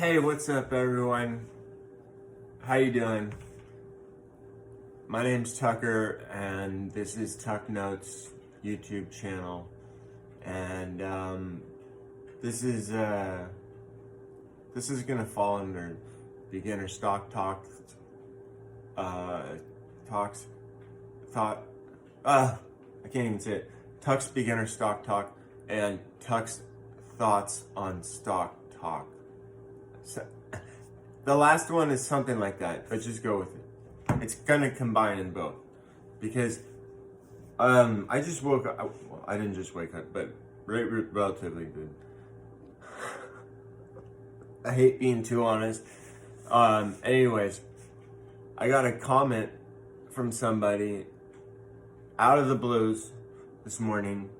Hey, what's up everyone? How you doing? My name's Tucker and this is Tuck Notes YouTube channel. And this is gonna fall under beginner stock talk I can't even say it. Tuck's beginner stock talk and Tuck's thoughts on stock talk. So, the last one is something like that, but just go with it. It's gonna combine in both because I just woke up. Well, I didn't just wake up, but relatively good. I hate being too honest. Anyways, I got a comment from somebody out of the blues this morning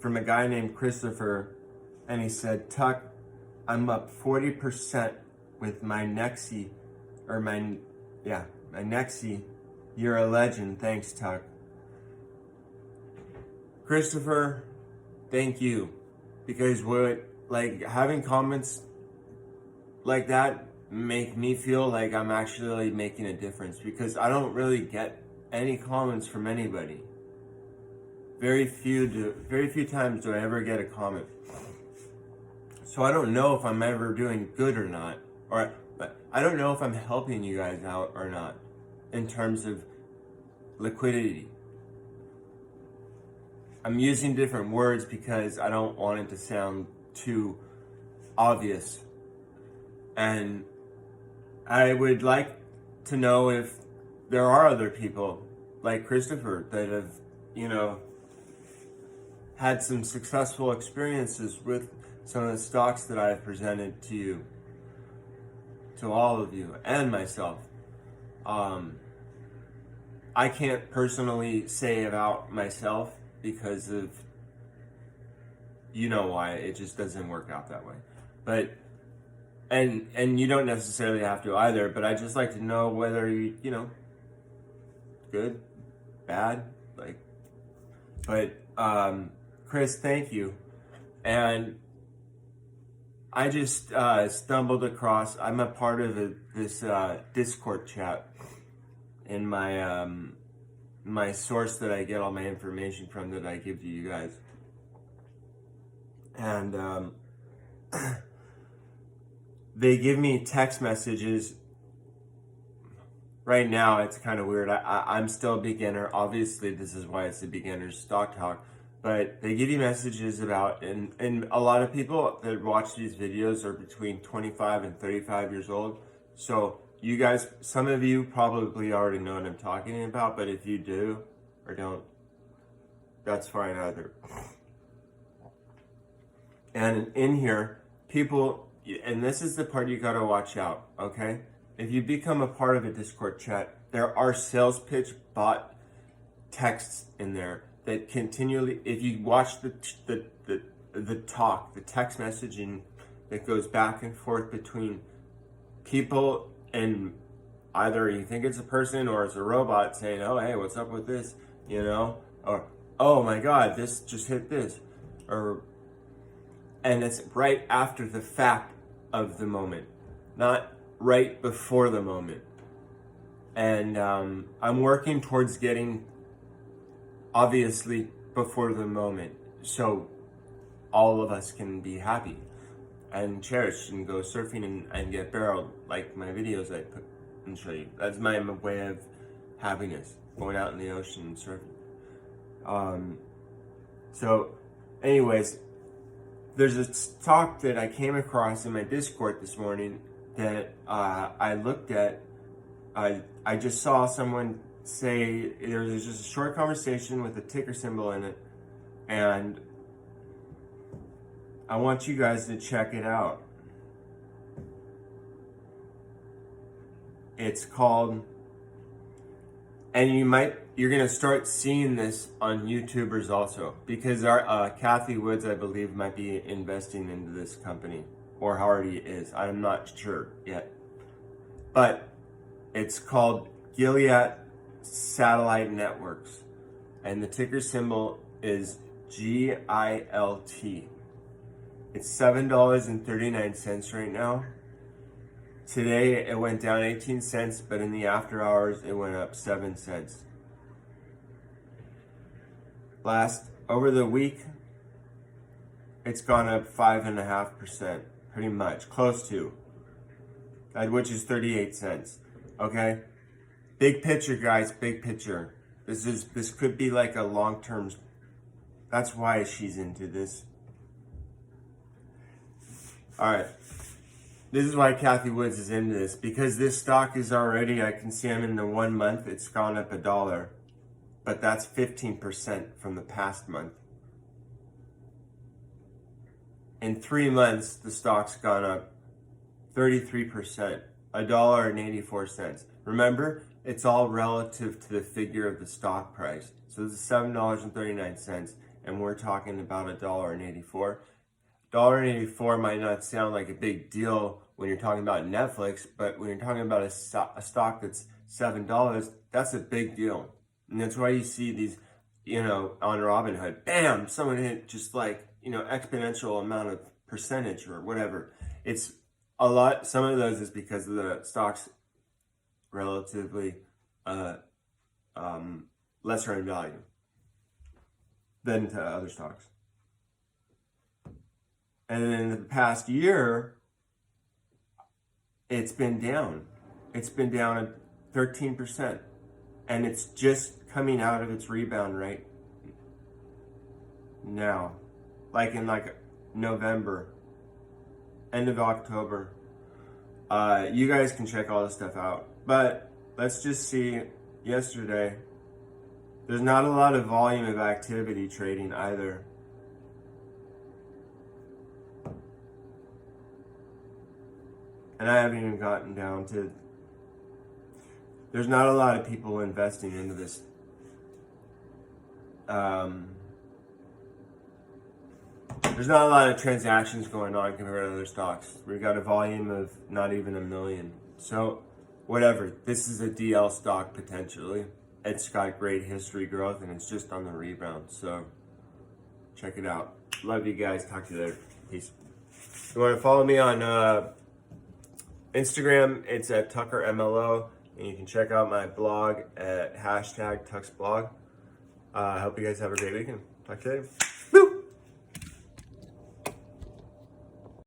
from a guy named Christopher, and he said, "Tuck, I'm up 40% with my Nexi, or my Nexi. You're a legend. Thanks, Tuck." Christopher, thank you. Because having comments like that make me feel like I'm actually making a difference, because I don't really get any comments from anybody. Very few times do I ever get a comment. So I don't know if I'm ever doing good or not, but I don't know if I'm helping you guys out or not in terms of liquidity. I'm using different words because I don't want it to sound too obvious. And I would like to know if there are other people like Christopher that have, had some successful experiences with some of the stocks that I've presented to you, to all of you, and myself. I can't personally say about myself because of, why, it just doesn't work out that way. But, and you don't necessarily have to either, but I just like to know whether you, good, bad, but, Chris, thank you. And I just stumbled across, I'm a part of this Discord chat in my my source that I get all my information from, that I give to you guys. And they give me text messages. Right now, it's kind of weird. I'm still a beginner. Obviously, this is why it's a beginner's stock talk. But they give you messages about, and a lot of people that watch these videos are between 25 and 35 years old. So you guys, some of you probably already know what I'm talking about, but if you do or don't, that's fine either. And in here, people, and this is the part you gotta watch out, okay? If you become a part of a Discord chat, there are sales pitch bot texts in there that continually, if you watch the talk, the text messaging that goes back and forth between people, and either you think it's a person or it's a robot saying, "Oh, hey, what's up with this?" Or, "Oh my God, this just hit this," and it's right after the fact of the moment, not right before the moment. And I'm working towards getting, obviously, before the moment, so all of us can be happy and cherish and go surfing and get barreled, like my videos I put and show you. That's my way of happiness, going out in the ocean and surfing. So anyways, there's a talk that I came across in my Discord this morning that I looked at. I just saw someone say, there was just a short conversation with a ticker symbol in it, and I want you guys to check it out. It's called, and you're gonna start seeing this on YouTubers also, because our Kathy Woods, I believe, might be investing into this company, or already is. I'm not sure yet, but it's called Gilt Satellite Networks, and the ticker symbol is GILT. It's $7.39 right now, Today it went down 18 cents, but in the after hours it went up 7 cents. Over the week, it's gone up 5.5%, pretty much, close to, which is 38 cents. Okay, big picture, guys, big picture. This could be like a long-term. That's why she's into this. All right. This is why Kathy Woods is into this, because this stock is already, I can see I'm in the 1 month, it's gone up $1, but that's 15% from the past month. In 3 months, the stock's gone up 33%, $1.84. Remember, it's all relative to the figure of the stock price. So this is $7.39, and we're talking about $1.84. $1.84 might not sound like a big deal when you're talking about Netflix, but when you're talking about a stock that's $7, that's a big deal. And that's why you see these, on Robinhood, bam, someone hit just like, exponential amount of percentage or whatever. It's a lot. Some of those is because of the stock's relatively lesser in value than to other stocks. And then in the past year, it's been down. It's been down at 13%. And it's just coming out of its rebound right now. Like in November, end of October. You guys can check all this stuff out. But let's just see, yesterday, there's not a lot of volume of activity trading either. And I haven't even gotten down to, there's not a lot of people investing into this. There's not a lot of transactions going on compared to other stocks. We've got a volume of not even 1 million. So, whatever. This is a DL stock potentially. It's got great history growth and it's just on the rebound. So, check it out. Love you guys. Talk to you later. Peace. If you want to follow me on Instagram, it's at TuckerMLO. And you can check out my blog at #TuxBlog. I hope you guys have a great weekend. Talk to you later.